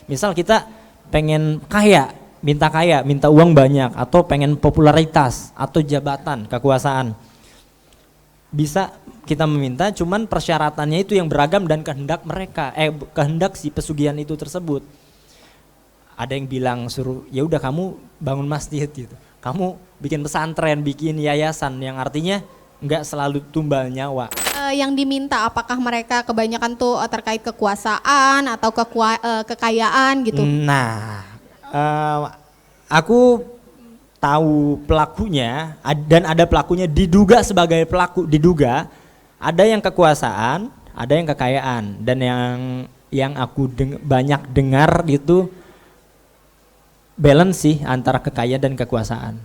Misal kita pengen kaya, minta uang banyak, atau pengen popularitas atau jabatan, kekuasaan. Bisa kita meminta, cuman persyaratannya itu yang beragam dan kehendak si pesugihan itu tersebut. Ada yang bilang suruh ya udah kamu bangun masjid gitu. Kamu bikin pesantren, bikin yayasan, yang artinya nggak selalu tumbal nyawa. Yang diminta apakah mereka kebanyakan tuh terkait kekuasaan atau kekayaan gitu? Nah, aku tahu pelakunya dan ada pelakunya diduga sebagai pelaku, ada yang kekuasaan, ada yang kekayaan, dan yang aku banyak dengar itu balance sih antara kekayaan dan kekuasaan.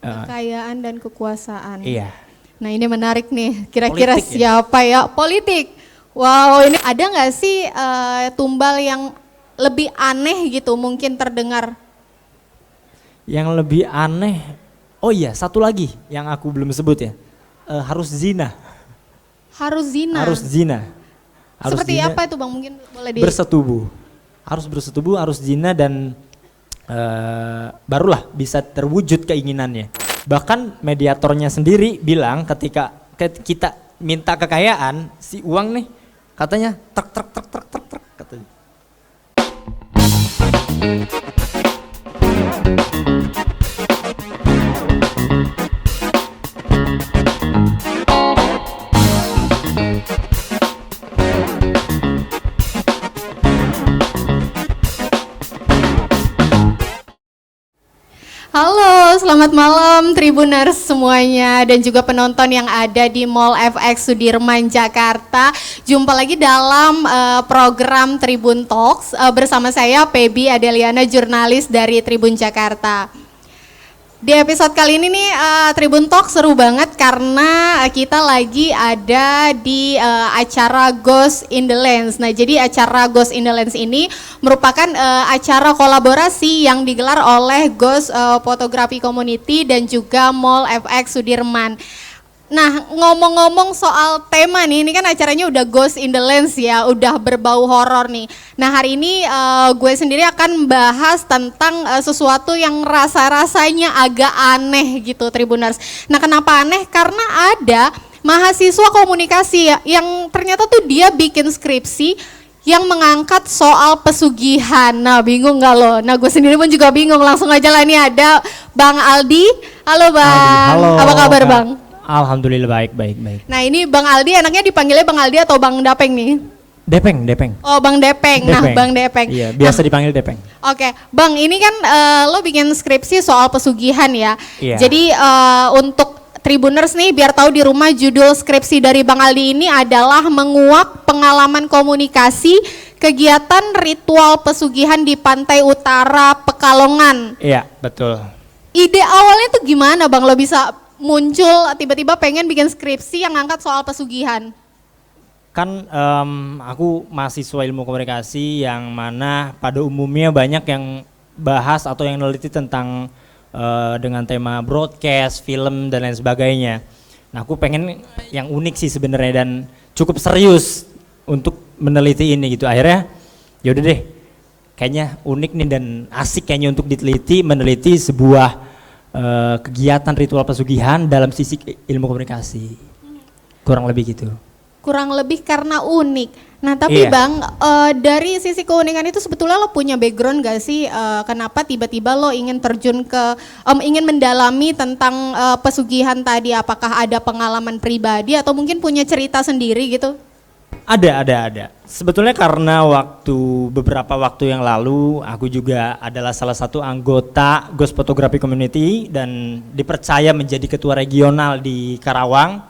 Kekayaan dan kekuasaan. Iya. Nah ini menarik nih, kira-kira Politik, siapa ya? Politik. Wow, ini ada nggak sih tumbal yang lebih aneh gitu mungkin terdengar? Yang lebih aneh, oh iya satu lagi yang aku belum sebut ya, harus zina. Harus zina. Seperti zina, apa itu Bang? Mungkin boleh bersetubuh. Harus zina dan barulah bisa terwujud keinginannya. Bahkan mediatornya sendiri bilang ketika kita minta kekayaan, si uang nih katanya trek katanya. Halo, selamat malam Tribuners semuanya dan juga penonton yang ada di Mall FX Sudirman, Jakarta. Jumpa lagi dalam program Tribun Talks bersama saya Pebi Adeliana, jurnalis dari Tribun Jakarta. Di episode kali ini nih Tribun Talk seru banget karena kita lagi ada di acara Ghost in the Lens. Nah jadi acara Ghost in the Lens ini merupakan acara kolaborasi yang digelar oleh Ghost Photography Community dan juga Mall FX Sudirman. Nah ngomong-ngomong soal tema nih, ini kan acaranya udah Ghost in the Lens ya, udah berbau horor nih. Nah hari ini gue sendiri akan bahas tentang sesuatu yang rasa-rasanya agak aneh gitu Tribuners. Nah kenapa aneh? Karena ada mahasiswa komunikasi ya, yang ternyata tuh dia bikin skripsi yang mengangkat soal pesugihan. Nah bingung gak lo? Nah gue sendiri pun juga bingung, langsung aja lah nih ada Bang Aldi. Halo Bang, Halo, apa kabar Kak. Bang? Alhamdulillah baik. Nah ini Bang Aldi, enaknya dipanggilnya Bang Aldi atau Bang Dapeng nih? Depeng. Oh Bang Depeng. Nah Bang Depeng. Iya, biasa dipanggil Depeng. Oke, Bang ini kan lo bikin skripsi soal pesugihan ya. Iya. Jadi untuk Tribuners nih biar tahu di rumah, judul skripsi dari Bang Aldi ini adalah menguak pengalaman komunikasi kegiatan ritual pesugihan di Pantai Utara Pekalongan. Iya, betul. Ide awalnya tuh gimana Bang, lo bisa muncul tiba-tiba pengen bikin skripsi yang ngangkat soal pesugihan? Kan aku mahasiswa ilmu komunikasi yang mana pada umumnya banyak yang bahas atau yang neliti tentang dengan tema broadcast, film dan lain sebagainya. Nah aku pengen yang unik sih sebenarnya dan cukup serius untuk meneliti ini gitu. Akhirnya yaudah deh, kayaknya unik nih dan asik kayaknya untuk meneliti sebuah kegiatan ritual pesugihan dalam sisi ilmu komunikasi. Kurang lebih gitu. Kurang lebih karena unik. Nah tapi Iya. Bang, dari sisi keunikan itu sebetulnya lo punya background gak sih? Kenapa tiba-tiba lo ingin terjun ke, ingin mendalami tentang pesugihan tadi? Apakah ada pengalaman pribadi atau mungkin punya cerita sendiri gitu? Ada. Sebetulnya karena beberapa waktu yang lalu aku juga adalah salah satu anggota Ghost Photography Community dan dipercaya menjadi ketua regional di Karawang.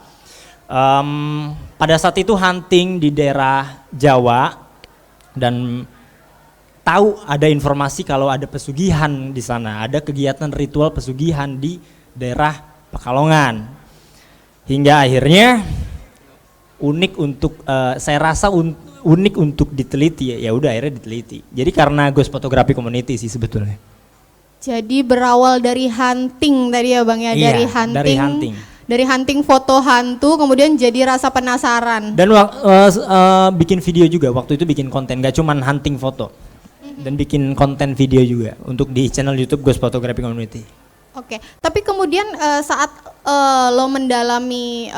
Pada saat itu hunting di daerah Jawa dan tahu ada informasi kalau ada pesugihan di sana, ada kegiatan ritual pesugihan di daerah Pekalongan. Hingga akhirnya unik untuk saya rasa unik untuk diteliti ya udah akhirnya diteliti. Jadi karena Ghost Photography Community sih sebetulnya. Jadi berawal dari hunting tadi ya Bang ya, Iya, dari hunting. Dari hunting foto hantu kemudian jadi rasa penasaran. Dan bikin video juga waktu itu, bikin konten gak cuman hunting foto. dan bikin konten video juga untuk di channel YouTube Ghost Photography Community. Oke, tapi kemudian saat lo mendalami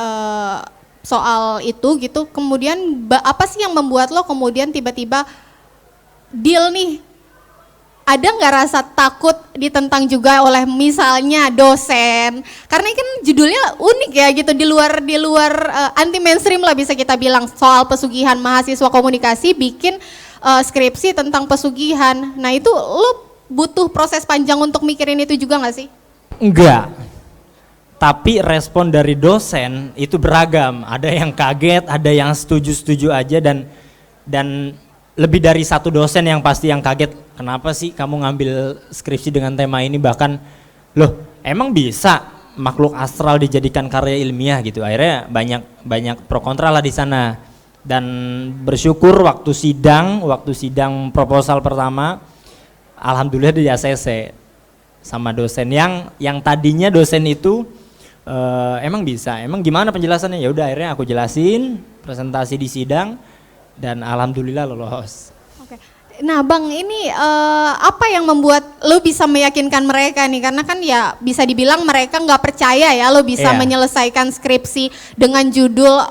soal itu gitu, kemudian apa sih yang membuat lo kemudian tiba-tiba deal nih? Ada nggak rasa takut ditentang juga oleh misalnya dosen? Karena kan judulnya unik ya gitu, di luar anti mainstream lah bisa kita bilang, soal pesugihan mahasiswa komunikasi bikin skripsi tentang pesugihan. Nah itu lo butuh proses panjang untuk mikirin itu juga nggak sih? Enggak. Tapi respon dari dosen itu beragam. Ada yang kaget, ada yang setuju-setuju aja, dan lebih dari satu dosen yang pasti yang kaget. Kenapa sih kamu ngambil skripsi dengan tema ini? Bahkan, loh emang bisa makhluk astral dijadikan karya ilmiah gitu? Akhirnya banyak pro kontra lah di sana. Dan bersyukur waktu sidang proposal pertama, alhamdulillah di ACC sama dosen yang tadinya dosen itu emang bisa, emang gimana penjelasannya? Ya udah akhirnya aku jelasin presentasi di sidang dan alhamdulillah lolos. Oke. Nah Bang, ini apa yang membuat lo bisa meyakinkan mereka nih? Karena kan ya bisa dibilang mereka nggak percaya ya lo bisa menyelesaikan skripsi dengan judul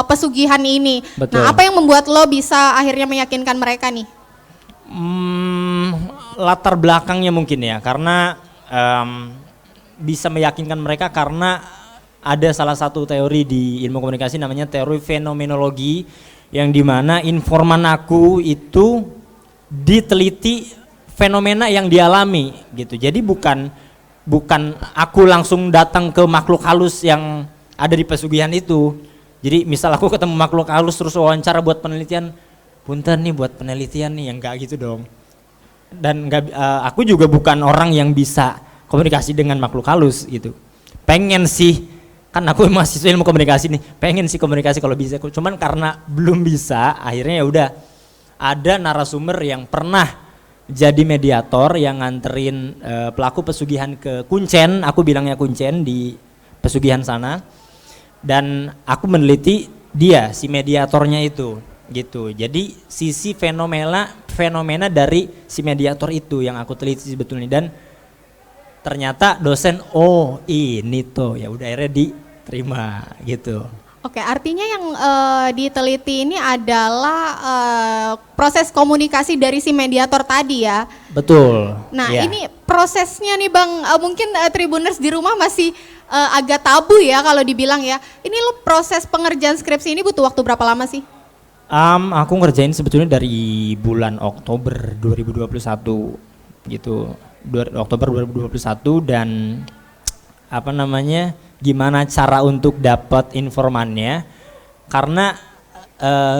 pesugihan ini. Betul. Nah apa yang membuat lo bisa akhirnya meyakinkan mereka nih? Latar belakangnya mungkin ya, karena bisa meyakinkan mereka karena ada salah satu teori di ilmu komunikasi namanya teori fenomenologi, yang dimana informan aku itu diteliti fenomena yang dialami gitu. Jadi bukan aku langsung datang ke makhluk halus yang ada di pesugihan itu. Jadi misal aku ketemu makhluk halus terus wawancara buat penelitian, punten nih buat penelitian nih, yang enggak gitu dong. Dan aku juga bukan orang yang bisa komunikasi dengan makhluk halus gitu. Pengen sih, kan aku mahasiswa ilmu komunikasi nih, pengen sih komunikasi kalau bisa. Cuman karena belum bisa, akhirnya ya udah ada narasumber yang pernah jadi mediator yang nganterin pelaku pesugihan ke Kuncen, aku bilangnya Kuncen di pesugihan sana. Dan aku meneliti dia, si mediatornya itu. Gitu. Jadi sisi fenomena dari si mediator itu yang aku teliti sebetulnya, dan ternyata dosen ini tuh ya udah akhirnya diterima gitu. Oke, artinya yang diteliti ini adalah proses komunikasi dari si mediator tadi ya. Betul. Nah ini prosesnya nih Bang, mungkin Tribuners di rumah masih agak tabu ya kalau dibilang ya. Ini lo proses pengerjaan skripsi ini butuh waktu berapa lama sih? Aku ngerjain sebetulnya dari bulan Oktober 2021 gitu. Oktober 2021, dan gimana cara untuk dapat informannya, karena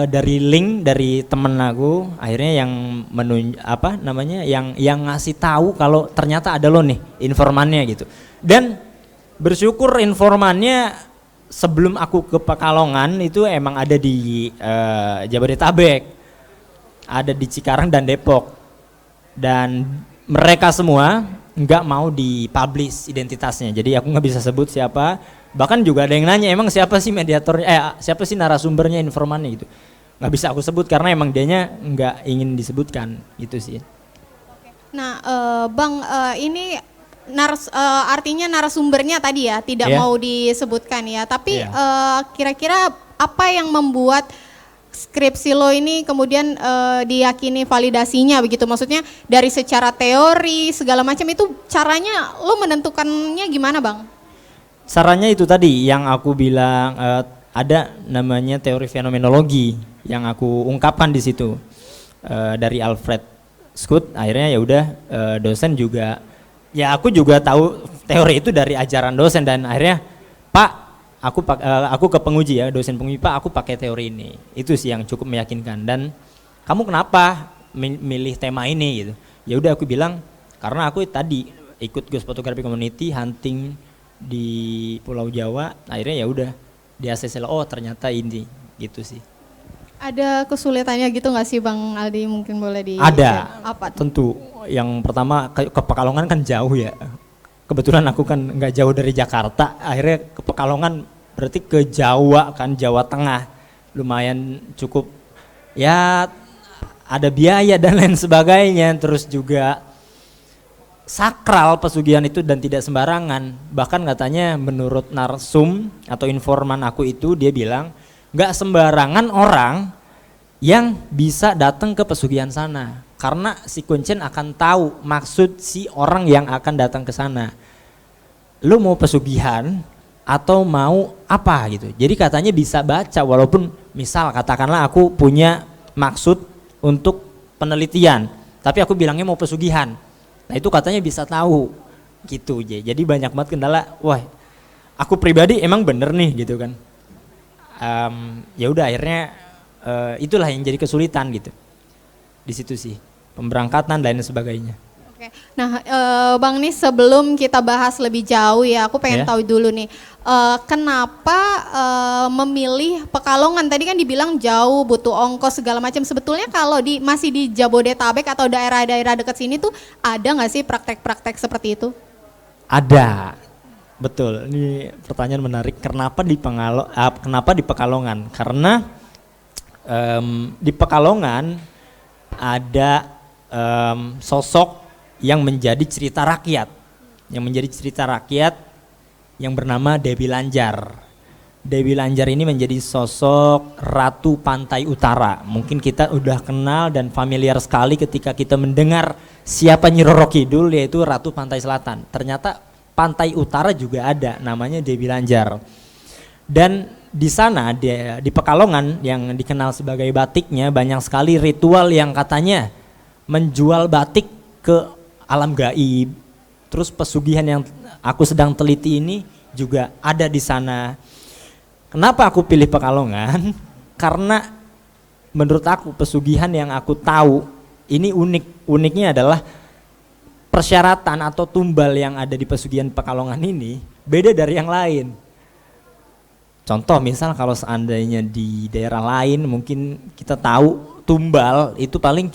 dari link dari temen aku akhirnya yang yang ngasih tahu kalau ternyata ada lo nih informannya gitu. Dan bersyukur informannya sebelum aku ke Pekalongan itu emang ada di Jabodetabek, ada di Cikarang dan Depok, dan mereka semua nggak mau dipublish identitasnya, jadi aku nggak bisa sebut siapa. Bahkan juga ada yang nanya emang siapa sih mediatornya, siapa sih narasumbernya, informannya gitu, nggak bisa aku sebut karena emang dianya nggak ingin disebutkan gitu sih. Nah Bang, ini artinya narasumbernya tadi ya tidak mau disebutkan ya, tapi kira-kira apa yang membuat skripsi lo ini kemudian diyakini validasinya begitu? Maksudnya dari secara teori segala macam itu caranya lo menentukannya gimana Bang? Caranya itu tadi yang aku bilang, ada namanya teori fenomenologi yang aku ungkapkan di situ dari Alfred Scott. Akhirnya ya udah dosen juga. Ya aku juga tahu teori itu dari ajaran dosen, dan akhirnya Pak, aku ke penguji ya, dosen penguji, Pak aku pakai teori ini. Itu sih yang cukup meyakinkan. Dan kamu kenapa milih tema ini gitu? Ya udah aku bilang karena aku tadi ikut Ghost Photography Community hunting di Pulau Jawa. Akhirnya ya udah di ACC, ternyata ini gitu sih. Ada kesulitannya gitu nggak sih Bang Aldi, mungkin boleh di ada apa? Tentu yang pertama ke Pekalongan kan jauh ya, kebetulan aku kan nggak jauh dari Jakarta, akhirnya ke Pekalongan berarti ke Jawa kan, Jawa Tengah, lumayan cukup ya ada biaya dan lain sebagainya, terus juga sakral pesugihan itu dan tidak sembarangan. Bahkan katanya menurut narsum atau informan aku itu, dia bilang nggak sembarangan orang yang bisa datang ke pesugihan sana, karena si kuncen akan tahu maksud si orang yang akan datang ke sana. Lu mau pesugihan atau mau apa gitu. Jadi katanya bisa baca, walaupun misal katakanlah aku punya maksud untuk penelitian, tapi aku bilangnya mau pesugihan. Nah itu katanya bisa tahu gitu. Jadi banyak banget kendala. Wah, aku pribadi emang bener nih gitu kan. Ya udah akhirnya itulah yang jadi kesulitan gitu. Di situ sih pemberangkatan dan lain sebagainya. Oke. Nah, Bang nih sebelum kita bahas lebih jauh ya, aku pengen tahu dulu nih, kenapa memilih Pekalongan? Tadi kan dibilang jauh, butuh ongkos segala macam. Sebetulnya kalau masih di Jabodetabek atau daerah-daerah dekat sini tuh ada nggak sih praktek-praktek seperti itu? Ada, betul. Ini pertanyaan menarik. Kenapa di Pekalongan? Karena di Pekalongan ada sosok yang menjadi cerita rakyat, yang bernama Dewi Lanjar. Dewi Lanjar ini menjadi sosok Ratu Pantai Utara. Mungkin kita udah kenal dan familiar sekali ketika kita mendengar siapa Nyi Roro Kidul, yaitu Ratu Pantai Selatan. Ternyata Pantai Utara juga ada, namanya Dewi Lanjar. Dan di sana di Pekalongan yang dikenal sebagai batiknya, banyak sekali ritual yang katanya menjual batik ke alam gaib. Terus pesugihan yang aku sedang teliti ini juga ada di sana. Kenapa aku pilih Pekalongan? Karena menurut aku pesugihan yang aku tahu ini unik. Uniknya adalah persyaratan atau tumbal yang ada di pesugihan Pekalongan ini beda dari yang lain. Contoh misal kalau seandainya di daerah lain mungkin kita tahu tumbal itu paling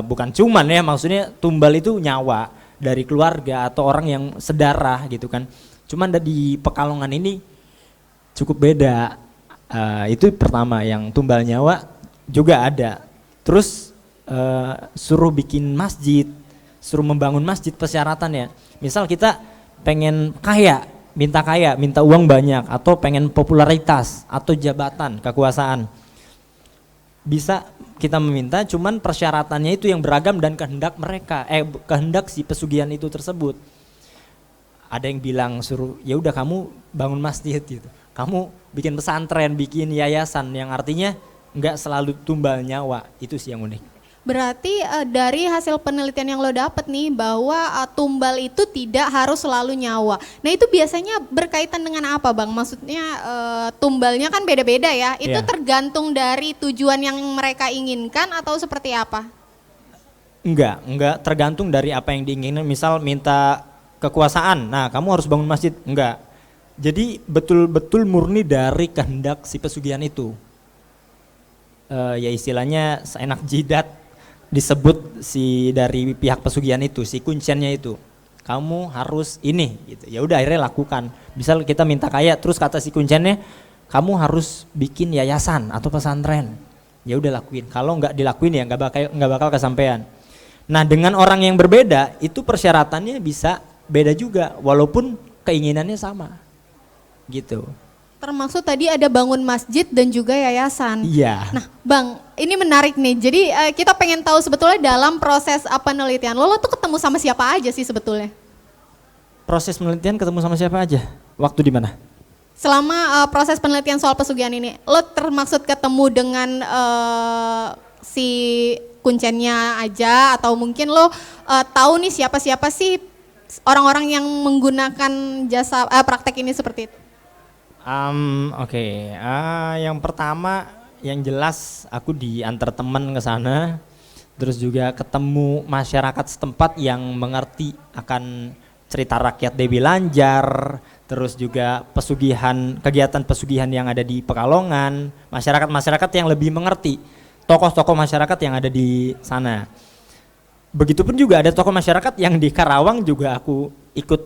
bukan cuman ya, maksudnya tumbal itu nyawa dari keluarga atau orang yang sedarah gitu kan. Cuman di Pekalongan ini cukup beda. Itu pertama, yang tumbal nyawa juga ada. Terus suruh bikin masjid, suruh membangun masjid persyaratannya. Misal kita pengen kaya, minta uang banyak, atau pengen popularitas atau jabatan, kekuasaan. Bisa kita meminta, cuman persyaratannya itu yang beragam dan kehendak mereka, kehendak si pesugihan itu tersebut. Ada yang bilang suruh ya udah kamu bangun masjid gitu. Kamu bikin pesantren, bikin yayasan, yang artinya enggak selalu tumbal nyawa. Itu sih yang unik. Berarti dari hasil penelitian yang lo dapet nih bahwa tumbal itu tidak harus selalu nyawa. Nah itu biasanya berkaitan dengan apa Bang? Maksudnya tumbalnya kan beda-beda ya. Itu tergantung dari tujuan yang mereka inginkan atau seperti apa? Enggak tergantung dari apa yang diinginkan. Misal minta kekuasaan, nah kamu harus bangun masjid. Enggak. Jadi betul-betul murni dari kehendak si pesugihan itu. Ya istilahnya seenak jidat disebut si dari pihak pesugihan itu, si kunciannya itu, kamu harus ini gitu. Ya udah akhirnya lakukan. Misal kita minta kaya, terus kata si kunciannya kamu harus bikin yayasan atau pesantren. Ya udah lakuin. Kalau nggak dilakuin ya nggak bakal kesampaian. Nah dengan orang yang berbeda itu persyaratannya bisa beda juga, walaupun keinginannya sama gitu. Termasuk tadi ada bangun masjid dan juga yayasan. Iya. Nah Bang, ini menarik nih. Jadi kita pengen tahu sebetulnya dalam proses penelitian lo tuh ketemu sama siapa aja sih sebetulnya? Proses penelitian ketemu sama siapa aja? Waktu di mana? Selama proses penelitian soal pesugihan ini, lo termaksud ketemu dengan si kunciannya aja, atau mungkin lo tahu nih siapa-siapa sih orang-orang yang menggunakan jasa praktek ini seperti itu? Oke. Yang pertama yang jelas aku diantar teman ke sana, terus juga ketemu masyarakat setempat yang mengerti akan cerita rakyat Dewi Lanjar, terus juga kegiatan pesugihan yang ada di Pekalongan, masyarakat yang lebih mengerti, tokoh-tokoh masyarakat yang ada di sana. Begitupun juga ada tokoh masyarakat yang di Karawang juga aku ikut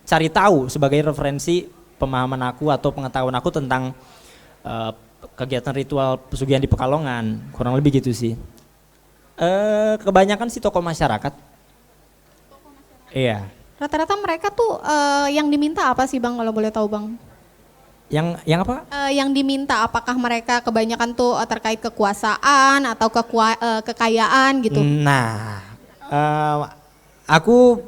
cari tahu sebagai referensi pemahaman aku atau pengetahuan aku tentang kegiatan ritual pesugihan di Pekalongan, kurang lebih gitu sih. Kebanyakan sih tokoh masyarakat. Iya. Rata-rata mereka tuh yang diminta apa sih Bang kalau boleh tahu Bang? Yang apa? Yang diminta apakah mereka kebanyakan tuh terkait kekuasaan atau kekayaan gitu? Nah, aku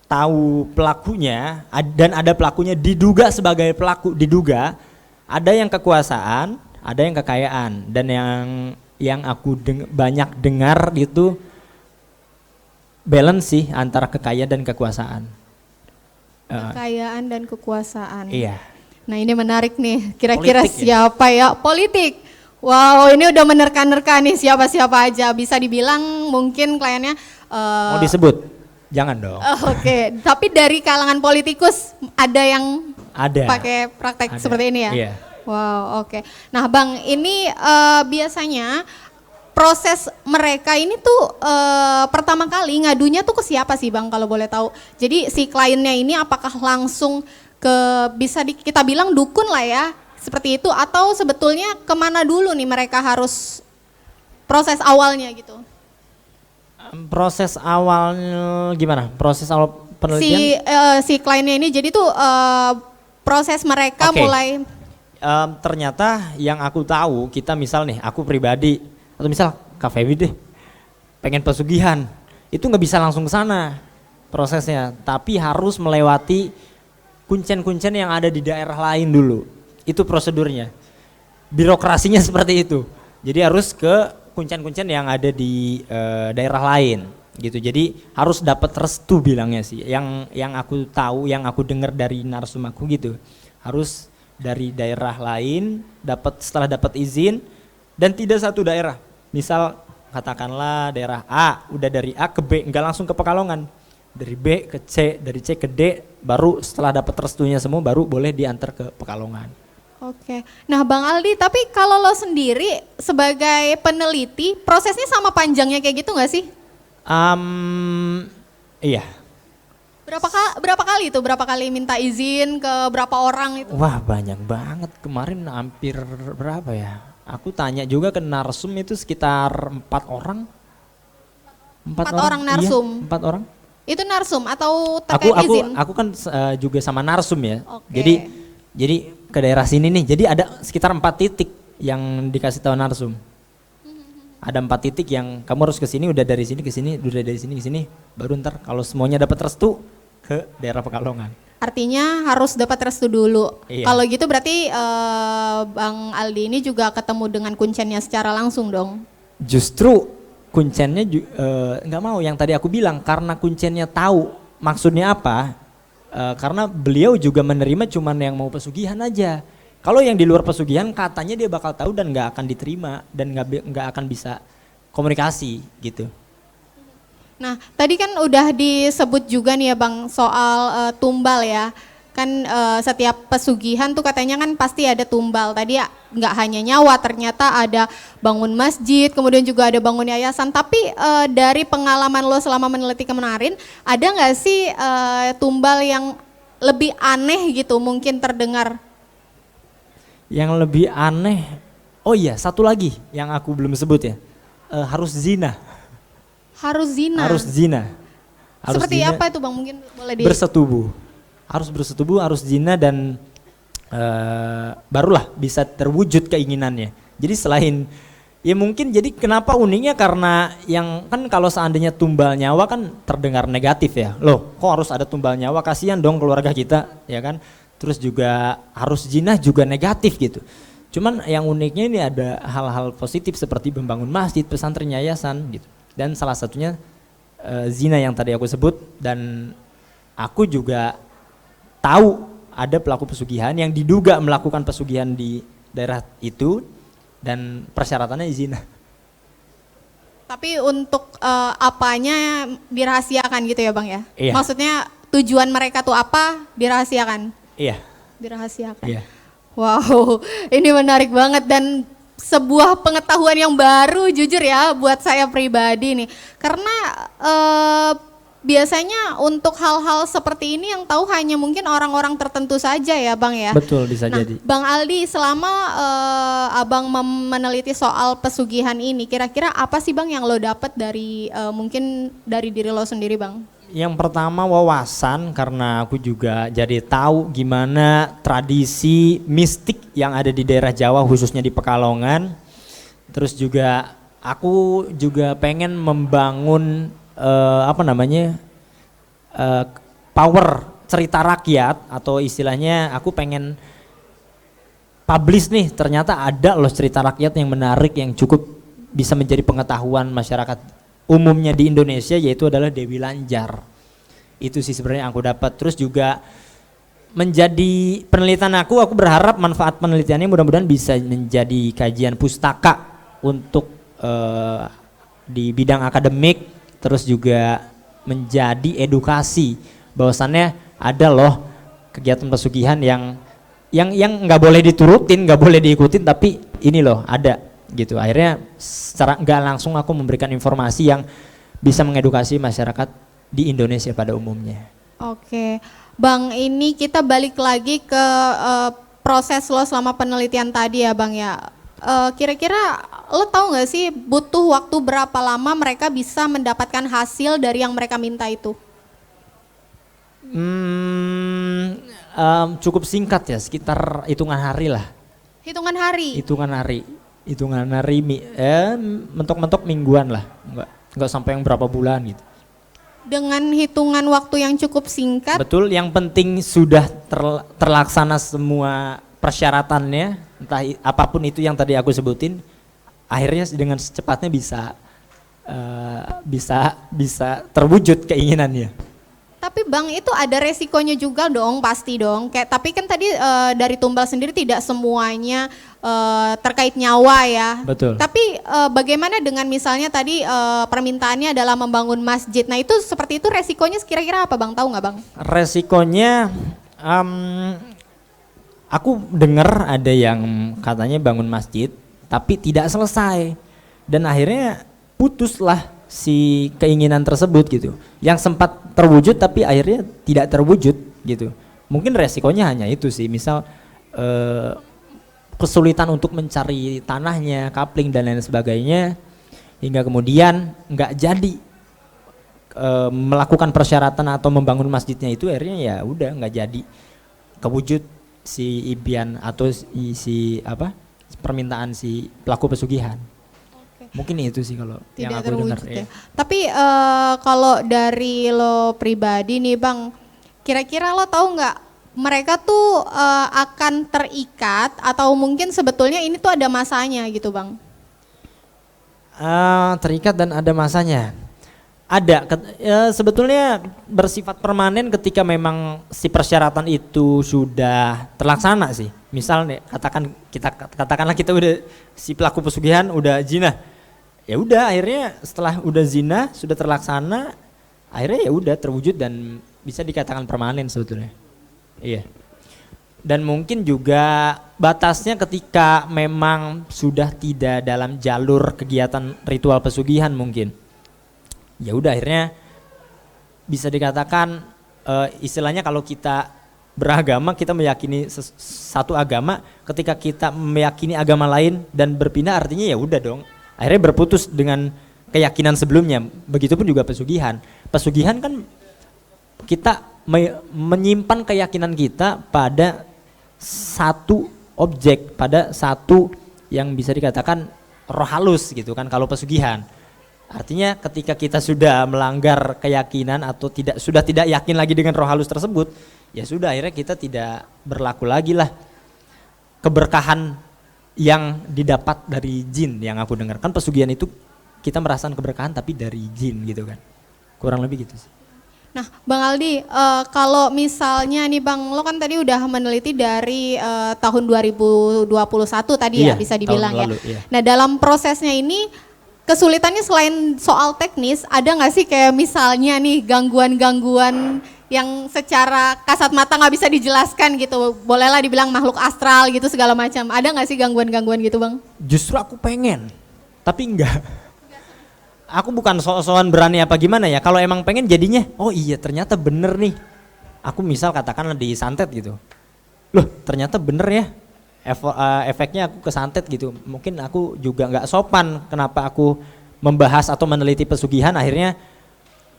tahu pelakunya dan ada pelakunya diduga sebagai pelaku, diduga ada yang kekuasaan, ada yang kekayaan, dan yang aku banyak dengar itu balance sih antara kekayaan dan kekuasaan. Kekayaan dan kekuasaan. Iya. Nah ini menarik nih, kira-kira Politik siapa ya? Politik. Wow, ini udah menerka-nerka nih siapa-siapa aja. Bisa dibilang mungkin kliennya. Mau disebut? Jangan dong. Oke, tapi dari kalangan politikus ada yang pakai praktek seperti ini ya? Iya. Wow, oke. Nah Bang, ini biasanya proses mereka ini tuh pertama kali ngadunya tuh ke siapa sih Bang kalau boleh tahu? Jadi si kliennya ini apakah langsung ke kita bilang dukun lah ya, seperti itu, atau sebetulnya kemana dulu nih mereka harus proses awalnya gitu? Proses awal gimana? Proses awal penelitian? Si kliennya ini jadi tuh proses mereka mulai. Ternyata yang aku tahu, kita misal nih, aku pribadi atau misal Kak Feby deh, pengen pesugihan, itu nggak bisa langsung ke sana prosesnya, tapi harus melewati kuncen-kuncen yang ada di daerah lain dulu. Itu prosedurnya. Birokrasinya seperti itu. Jadi harus ke kuncen-kuncen yang ada di daerah lain gitu. Jadi harus dapat restu bilangnya sih. Yang aku tahu, yang aku dengar dari narsum aku gitu. Harus dari daerah lain setelah dapat izin, dan tidak satu daerah. Misal katakanlah daerah A, udah dari A ke B, enggak langsung ke Pekalongan. Dari B ke C, dari C ke D, baru setelah dapat restunya semua baru boleh diantar ke Pekalongan. Oke. Nah Bang Aldi, tapi kalau lo sendiri sebagai peneliti, prosesnya sama panjangnya kayak gitu nggak sih? Iya. Berapa kali itu? Berapa kali minta izin ke berapa orang itu? Wah banyak banget, kemarin hampir berapa ya? Aku tanya juga ke narsum itu sekitar 4 orang. 4 orang narsum? Iya, 4 orang. Itu narsum atau terkait izin? Aku kan juga sama narsum ya. Oke. Jadi ke daerah sini nih. Jadi ada sekitar 4 titik yang dikasih tahu narsum. Ada 4 titik yang kamu harus ke sini, udah dari sini ke sini, udah dari sini ke sini, baru ntar kalau semuanya dapat restu ke daerah Pekalongan. Artinya harus dapat restu dulu. Iya. Kalau gitu berarti Bang Aldi ini juga ketemu dengan kuncennya secara langsung dong? Justru kuncennya nggak mau yang tadi aku bilang, karena kuncennya tahu maksudnya apa, karena beliau juga menerima cuman yang mau pesugihan aja. Kalau yang di luar pesugihan katanya dia bakal tahu dan nggak akan diterima dan nggak akan bisa komunikasi gitu. Nah tadi kan udah disebut juga nih ya Bang soal tumbal ya. Kan setiap pesugihan tuh katanya kan pasti ada tumbal. Tadi ya nggak hanya nyawa, ternyata ada bangun masjid, kemudian juga ada bangun yayasan. Tapi dari pengalaman lo selama meneliti kemarin, ada nggak sih tumbal yang lebih aneh gitu mungkin terdengar? Yang lebih aneh, oh iya satu lagi yang aku belum sebut ya, harus zina. Harus zina? Harus zina. Harus seperti zina, apa itu Bang, mungkin boleh bersetubuh. Harus bersetubuh, harus zina, dan barulah bisa terwujud keinginannya. Jadi selain, ya mungkin jadi kenapa uniknya, karena yang kan kalau seandainya tumbal nyawa kan terdengar negatif ya. Loh kok harus ada tumbal nyawa, kasihan dong keluarga kita ya kan. Terus juga harus zina juga negatif gitu. Cuman yang uniknya ini ada hal-hal positif seperti membangun masjid, pesantren, yayasan gitu. Dan salah satunya zina yang tadi aku sebut, dan aku juga tahu ada pelaku pesugihan yang diduga melakukan pesugihan di daerah itu dan persyaratannya zina. Tapi untuk apanya dirahasiakan gitu ya Bang ya? Iya. Maksudnya tujuan mereka tuh apa dirahasiakan? Iya. Dirahasiakan. Iya. Wow, ini menarik banget dan sebuah pengetahuan yang baru jujur ya buat saya pribadi nih. Karena biasanya untuk hal-hal seperti ini yang tahu hanya mungkin orang-orang tertentu saja ya Bang ya. Betul, bisa Nah, jadi. Bang Aldi, selama Abang meneliti soal pesugihan ini, kira-kira apa sih Bang yang lo dapat dari mungkin dari diri lo sendiri Bang? Yang pertama wawasan, karena aku juga jadi tahu gimana tradisi mistik yang ada di daerah Jawa khususnya di Pekalongan. Terus juga aku juga pengen membangun power cerita rakyat, atau istilahnya aku pengen publish nih, ternyata ada loh cerita rakyat yang menarik yang cukup bisa menjadi pengetahuan masyarakat umumnya di Indonesia, yaitu adalah Dewi Lanjar. Itu sih sebenarnya yang aku dapat. Terus juga menjadi penelitian aku berharap manfaat penelitiannya mudah-mudahan bisa menjadi kajian pustaka untuk di bidang akademik, terus juga menjadi edukasi bahwasannya ada loh kegiatan pesugihan yang nggak boleh diturutin, nggak boleh diikutin, tapi ini loh ada gitu. Akhirnya secara nggak langsung aku memberikan informasi yang bisa mengedukasi masyarakat di Indonesia pada umumnya. Oke, Bang, ini kita balik lagi ke proses lo selama penelitian tadi ya Bang ya. Kira-kira lo tahu nggak sih butuh waktu berapa lama mereka bisa mendapatkan hasil dari yang mereka minta itu? Cukup singkat ya, sekitar hitungan hari lah. Hitungan hari? Hitungan hari, mentok-mentok mingguan lah, nggak sampai yang berapa bulan gitu. Dengan hitungan waktu yang cukup singkat? Betul, yang penting sudah terlaksana semua persyaratannya, entah apapun itu yang tadi aku sebutin, akhirnya dengan secepatnya bisa terwujud keinginannya. Tapi Bang, itu ada resikonya juga dong, pasti dong. Tapi kan tadi dari Tumbal sendiri tidak semuanya terkait nyawa ya. Betul. Tapi bagaimana dengan misalnya tadi permintaannya adalah membangun masjid. Nah itu seperti itu resikonya kira-kira apa Bang? Tahu nggak Bang? Resikonya, aku dengar ada yang katanya bangun masjid, tapi tidak selesai. Dan akhirnya putuslah si keinginan tersebut gitu, yang sempat terwujud tapi akhirnya tidak terwujud gitu. Mungkin resikonya hanya itu sih, misal kesulitan untuk mencari tanahnya, kapling dan lain sebagainya, hingga kemudian nggak jadi melakukan persyaratan atau membangun masjidnya itu, akhirnya ya udah nggak jadi kewujud si impian atau permintaan si pelaku pesugihan. Mungkin itu sih kalau tidak yang aku dengar. Ya. Tapi kalau dari lo pribadi nih Bang, kira-kira lo tahu nggak mereka tuh akan terikat atau mungkin sebetulnya ini tuh ada masanya gitu Bang? Terikat dan ada masanya. Ada, sebetulnya bersifat permanen ketika memang si persyaratan itu sudah terlaksana sih. Misal nih, katakanlah kita udah, si pelaku pesugihan udah zina. Ya udah, akhirnya setelah udah zina sudah terlaksana, akhirnya ya udah terwujud dan bisa dikatakan permanen sebetulnya. Iya. Dan mungkin juga batasnya ketika memang sudah tidak dalam jalur kegiatan ritual pesugihan mungkin. Ya udah, akhirnya bisa dikatakan istilahnya kalau kita beragama, kita meyakini satu agama, ketika kita meyakini agama lain dan berpindah, artinya ya udah dong, akhirnya berputus dengan keyakinan sebelumnya. Begitupun juga pesugihan. Pesugihan kan kita menyimpan keyakinan kita pada satu objek, pada satu yang bisa dikatakan roh halus gitu kan kalau pesugihan. Artinya ketika kita sudah melanggar keyakinan atau sudah tidak yakin lagi dengan roh halus tersebut, ya sudah, akhirnya kita tidak berlaku lagi lah keberkahan yang didapat dari jin yang aku dengar. Kan pesugihan itu kita merasakan keberkahan tapi dari jin gitu kan. Kurang lebih gitu sih. Nah Bang Aldi, kalau misalnya nih Bang, lo kan tadi udah meneliti dari tahun 2021 tadi ya bisa dibilang ya. Lalu, iya. Nah dalam prosesnya ini kesulitannya selain soal teknis, ada nggak sih kayak misalnya nih gangguan-gangguan yang secara kasat mata nggak bisa dijelaskan gitu, bolehlah dibilang makhluk astral gitu segala macam, ada nggak sih gangguan-gangguan gitu Bang? Justru aku pengen, tapi enggak. aku bukan sok-sokan berani apa gimana ya. Kalau emang pengen jadinya, oh iya ternyata bener nih. Aku misal katakanlah disantet gitu. Loh ternyata bener ya. Efeknya aku kesantet gitu. Mungkin aku juga nggak sopan. Kenapa aku membahas atau meneliti pesugihan, akhirnya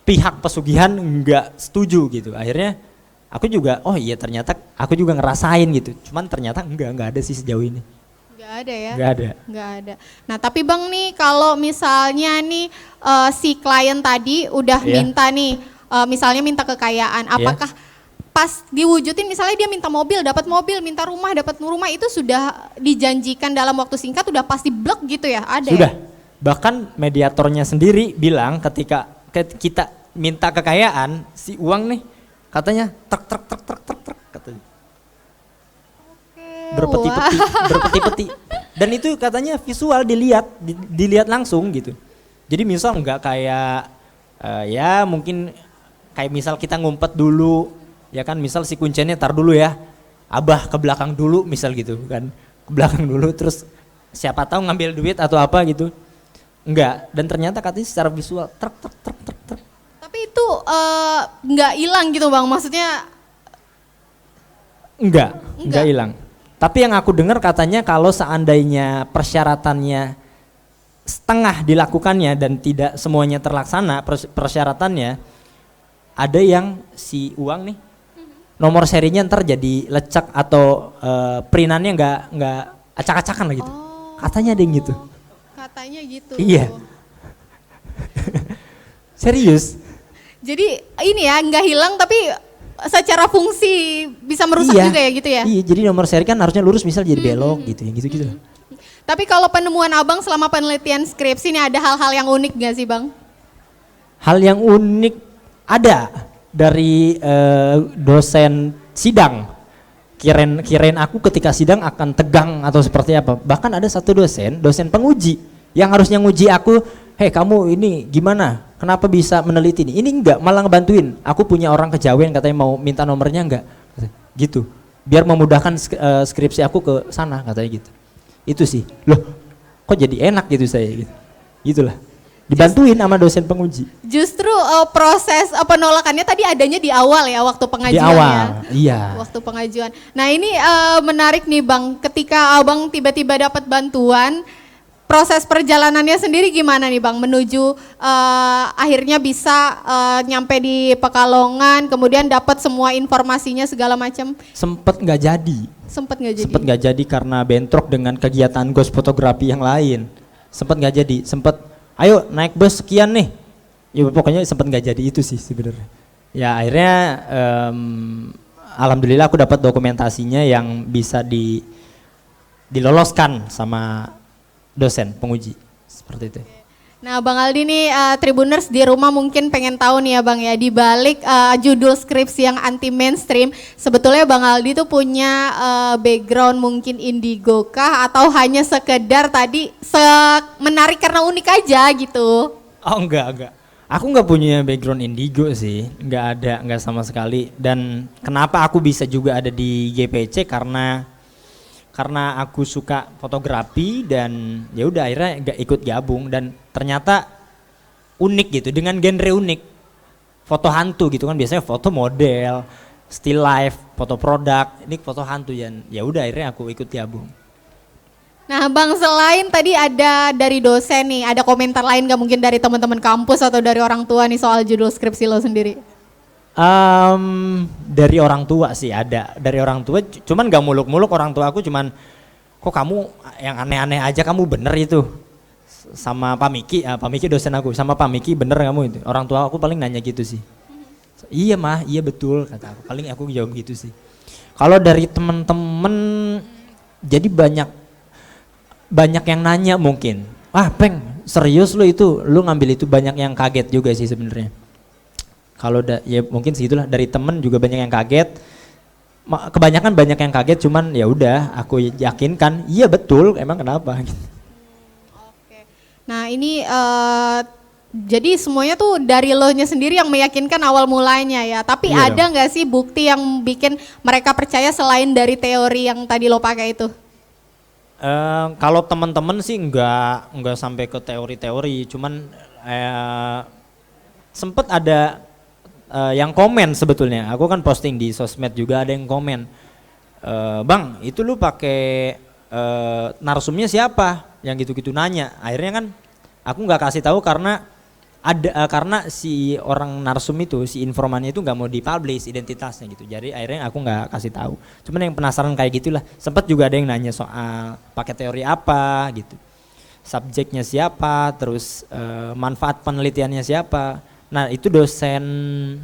pihak pesugihan nggak setuju gitu. Akhirnya aku juga, oh iya ternyata aku juga ngerasain gitu. Cuman ternyata nggak ada sih sejauh ini. Nggak ada ya? Nggak ada. Nggak ada. Nah tapi Bang nih kalau misalnya nih si klien tadi udah minta nih, misalnya minta kekayaan, apakah pas diwujudin misalnya dia minta mobil, dapat mobil, minta rumah, dapat rumah, itu sudah dijanjikan dalam waktu singkat udah pasti blok gitu ya? Ada Sudah. ya? Bahkan mediatornya sendiri bilang ketika kita minta kekayaan, si uang nih katanya truk katanya. Berpeti-peti. Dan itu katanya visual dilihat langsung gitu. Jadi misal nggak kayak ya mungkin kayak misal kita ngumpet dulu, ya kan, misal si kuncinya tar dulu ya, abah ke belakang dulu misal gitu kan, ke belakang dulu terus siapa tahu ngambil duit atau apa gitu. Enggak, dan ternyata katanya secara visual truk. Tapi itu nggak hilang gitu Bang, maksudnya? Enggak hilang. Tapi yang aku dengar katanya kalau seandainya persyaratannya setengah dilakukannya dan tidak semuanya terlaksana persyaratannya, ada yang si uang nih nomor serinya ntar jadi lecek atau printannya nggak acak-acakan lah gitu. Katanya ada yang gitu. Katanya gitu. Iya. Serius. Jadi ini ya nggak hilang tapi secara fungsi bisa merusak juga ya gitu ya? Iya, jadi nomor seri kan harusnya lurus misal jadi belok gitu, yang gitu-gitu. Tapi kalau penemuan Abang selama penelitian skripsi ini ada hal-hal yang unik gak sih Bang? Hal yang unik ada dari dosen sidang. Kirain aku ketika sidang akan tegang atau seperti apa. Bahkan ada satu dosen penguji yang harusnya nguji aku, hei kamu ini gimana? Kenapa bisa meneliti ini? Ini enggak, malah ngebantuin. Aku punya orang kejawen katanya mau minta nomornya enggak. Gitu. Biar memudahkan skripsi aku ke sana katanya gitu. Itu sih. Loh, kok jadi enak gitu saya gitu. Gitulah. Dibantuin sama dosen penguji. Justru proses penolakannya tadi adanya di awal ya waktu pengajuan. Di awal, iya. Waktu pengajuan. Nah ini menarik nih Bang, ketika Abang tiba-tiba dapat bantuan, proses perjalanannya sendiri gimana nih Bang menuju akhirnya bisa nyampe di Pekalongan, kemudian dapat semua informasinya segala macam? Sempet nggak jadi. Sempet nggak jadi karena bentrok dengan kegiatan ghost fotografi yang lain. Sempet nggak jadi. Ayo naik bus sekian nih. Ya pokoknya sempet nggak jadi itu sih sebenarnya. Ya akhirnya alhamdulillah aku dapat dokumentasinya yang bisa diloloskan sama dosen penguji seperti itu. Nah Bang Aldi nih Tribuners di rumah mungkin pengen tahu nih ya Bang ya, di balik judul skripsi yang anti mainstream, sebetulnya Bang Aldi tuh punya background mungkin indigo kah atau hanya sekedar tadi menarik karena unik aja gitu? Oh enggak. Aku nggak punya background indigo sih, nggak sama sekali. Dan kenapa aku bisa juga ada di GPC karena aku suka fotografi dan ya udah akhirnya gak ikut gabung, dan ternyata unik gitu dengan genre unik, foto hantu gitu kan, biasanya foto model, still life, foto produk, ini foto hantu, ya udah akhirnya aku ikut gabung. Nah Bang, selain tadi ada dari dosen nih, ada komentar lain gak mungkin dari teman-teman kampus atau dari orang tua nih soal judul skripsi lo sendiri? Dari orang tua sih ada, dari orang tua, cuman gak muluk-muluk. Orang tua aku cuman, kok kamu yang aneh-aneh aja, kamu bener itu. Sama Pak Miki dosen aku, sama Pak Miki bener kamu itu. Orang tua aku paling nanya gitu sih. Iya mah, iya betul kata aku, paling aku jawab gitu sih. Kalau dari temen-temen, jadi banyak yang nanya mungkin, Peng serius lu itu, lu ngambil itu, banyak yang kaget juga sih sebenarnya. Kalau ya mungkin segitulah, dari temen juga banyak yang kaget. Kebanyakan banyak yang kaget, cuman ya udah aku yakinkan, iya betul, emang kenapa? Oke. Nah ini jadi semuanya tuh dari lo nya sendiri yang meyakinkan awal mulanya ya. Tapi iya ada nggak sih bukti yang bikin mereka percaya selain dari teori yang tadi lo pakai itu? Kalau teman-teman sih nggak sampai ke teori-teori, cuman sempet ada yang komen sebetulnya. Aku kan posting di sosmed juga ada yang komen. Bang, itu lu pakai narsumnya siapa? Yang gitu-gitu nanya. Akhirnya kan aku nggak kasih tahu karena karena si orang narsum itu, si informannya itu nggak mau dipublish identitasnya gitu. Jadi akhirnya aku nggak kasih tahu. Cuman yang penasaran kayak gitulah. Sempat juga ada yang nanya soal pakai teori apa gitu, subjeknya siapa, terus manfaat penelitiannya siapa. Nah itu dosen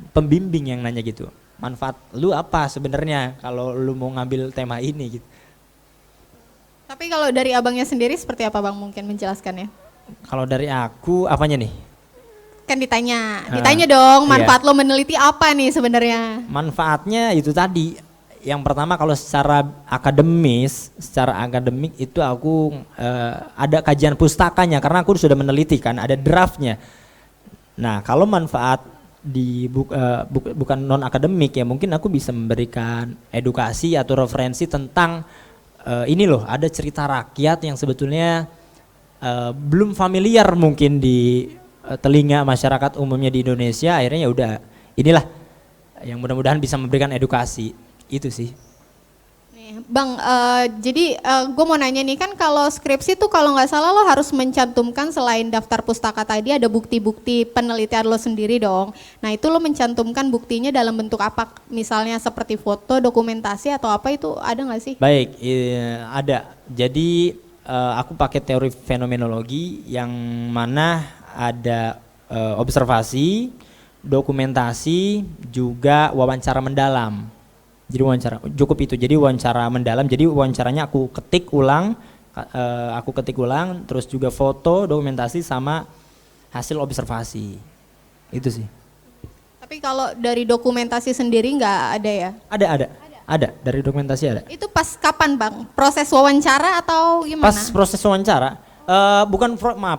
pembimbing yang nanya gitu. Manfaat lu apa sebenarnya kalau lu mau ngambil tema ini gitu. Tapi kalau dari abangnya sendiri seperti apa bang, mungkin menjelaskannya? Kalau dari aku apanya nih? Kan ditanya dong, manfaat lo meneliti apa nih sebenarnya? Manfaatnya itu tadi. Yang pertama kalau secara akademik itu aku ada kajian pustakanya karena aku sudah meneliti kan, ada draftnya. Nah kalau manfaat bukan non akademik ya mungkin aku bisa memberikan edukasi atau referensi tentang ini loh, ada cerita rakyat yang sebetulnya belum familiar mungkin di telinga masyarakat umumnya di Indonesia. Akhirnya ya udah inilah yang mudah-mudahan bisa memberikan edukasi itu sih. Nih, bang, jadi gue mau nanya nih, kan kalau skripsi tuh kalau nggak salah lo harus mencantumkan selain daftar pustaka tadi ada bukti-bukti penelitian lo sendiri dong. Nah itu lo mencantumkan buktinya dalam bentuk apa? Misalnya seperti foto, dokumentasi atau apa, itu ada nggak sih? Baik, ada. Jadi aku pakai teori fenomenologi yang mana ada observasi, dokumentasi, juga wawancara mendalam. Jadi wawancara cukup itu. Jadi wawancara mendalam. Jadi wawancaranya aku ketik ulang, terus juga foto, dokumentasi sama hasil observasi. Itu sih. Tapi kalau dari dokumentasi sendiri nggak ada ya? Ada. Dari dokumentasi ada. Itu pas kapan bang? Proses wawancara atau gimana? Pas proses wawancara.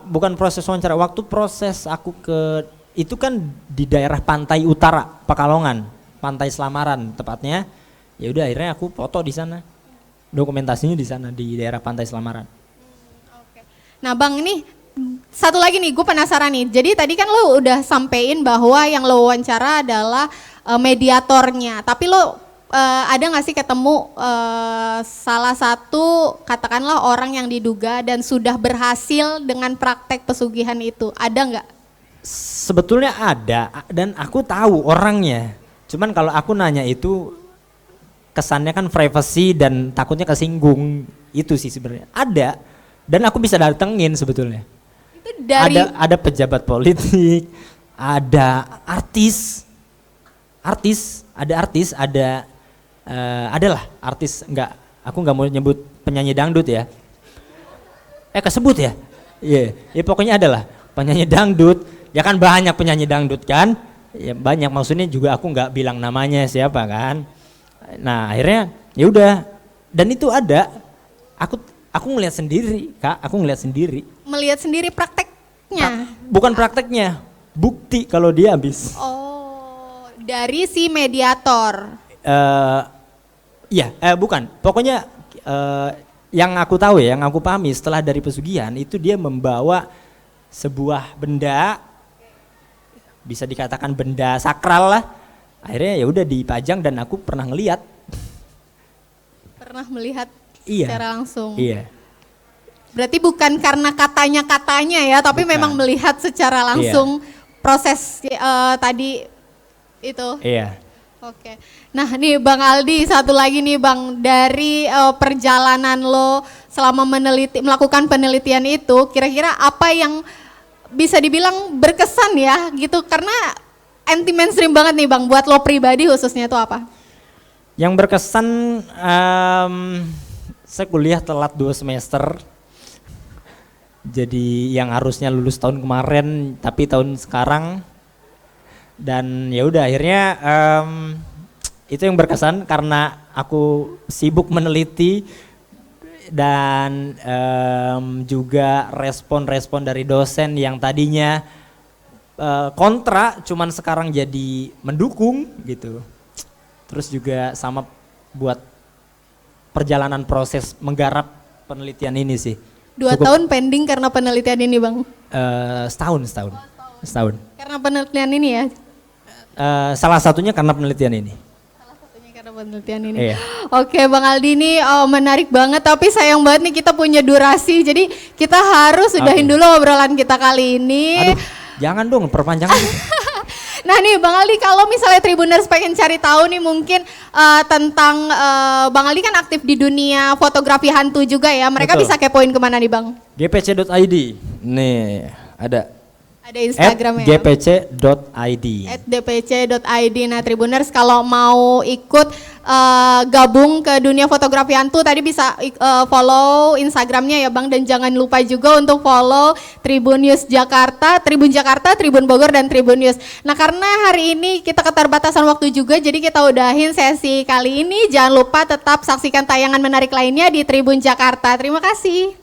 Bukan proses wawancara. Waktu proses aku itu kan di daerah pantai utara Pekalongan, Pantai Selamaran tepatnya. Ya udah akhirnya aku foto di sana. Dokumentasinya di sana di daerah Pantai Selamaran. Oke. Nah bang, ini satu lagi nih, gue penasaran nih. Jadi tadi kan lo udah sampein bahwa yang lo wawancara adalah mediatornya. Tapi lo ada nggak sih ketemu salah satu katakanlah orang yang diduga dan sudah berhasil dengan praktek pesugihan itu? Ada nggak? Sebetulnya ada dan aku tahu orangnya. Cuman kalau aku nanya itu kesannya kan privacy dan takutnya kesinggung. Itu sih sebenarnya. Ada dan aku bisa datengin sebetulnya. Itu dari ada pejabat politik, ada artis, adalah artis, aku nggak mau nyebut penyanyi dangdut ya. Kesebut ya? Iya, ya pokoknya adalah penyanyi dangdut. Ya kan banyak penyanyi dangdut kan? Ya banyak, maksudnya juga aku nggak bilang namanya siapa kan. Nah akhirnya ya udah, dan itu ada. Aku ngelihat sendiri, Kak. melihat sendiri prakteknya. Bukan prakteknya, bukti kalau dia habis. Oh, dari si mediator. Bukan. Pokoknya yang aku tahu ya, yang aku pahami setelah dari pesugihan itu dia membawa sebuah benda, bisa dikatakan benda sakral lah. Akhirnya ya udah dipajang dan aku pernah ngelihat. Pernah melihat Iya. secara langsung. Iya. Berarti bukan karena katanya ya, tapi Bukan. memang melihat secara langsung proses tadi itu. Iya. Oke. Nah nih Bang Aldi, satu lagi nih Bang, dari perjalanan lo selama melakukan penelitian itu, kira-kira apa yang bisa dibilang berkesan ya gitu, karena anti mainstream banget nih Bang, buat lo pribadi khususnya itu apa? Yang berkesan, saya kuliah telat 2 semester. Jadi yang harusnya lulus tahun kemarin tapi tahun sekarang. Dan ya udah akhirnya itu yang berkesan karena aku sibuk meneliti dan juga respon-respon dari dosen yang tadinya kontra cuman sekarang jadi mendukung gitu. Terus juga sama buat perjalanan proses menggarap penelitian ini sih. 2 tahun pending karena penelitian ini Bang? Setahun. Setahun. Karena penelitian ini ya. Salah satunya karena penelitian ini. Karena penelitian ini. Iya. Oke Bang Aldi ini menarik banget tapi sayang banget nih kita punya durasi jadi kita harus sudahin dulu obrolan kita kali ini. Aduh, jangan dong perpanjangan. Nah nih Bang Aldi kalau misalnya Tribuners pengen cari tahu nih mungkin tentang Bang Aldi kan aktif di dunia fotografi hantu juga ya. Mereka Betul. bisa kepoin kemana nih Bang? gpc.id. Nih, ada. Ada Instagramnya. @gpc.id. @dpc.id. Nah Tribuners kalau mau ikut gabung ke dunia fotografi hantu tadi bisa follow Instagramnya ya Bang dan jangan lupa juga untuk follow Tribun News Jakarta, Tribun Jakarta, Tribun Bogor dan Tribun News. Nah karena hari ini kita keterbatasan waktu juga jadi kita udahin sesi kali ini. Jangan lupa tetap saksikan tayangan menarik lainnya di Tribun Jakarta. Terima kasih.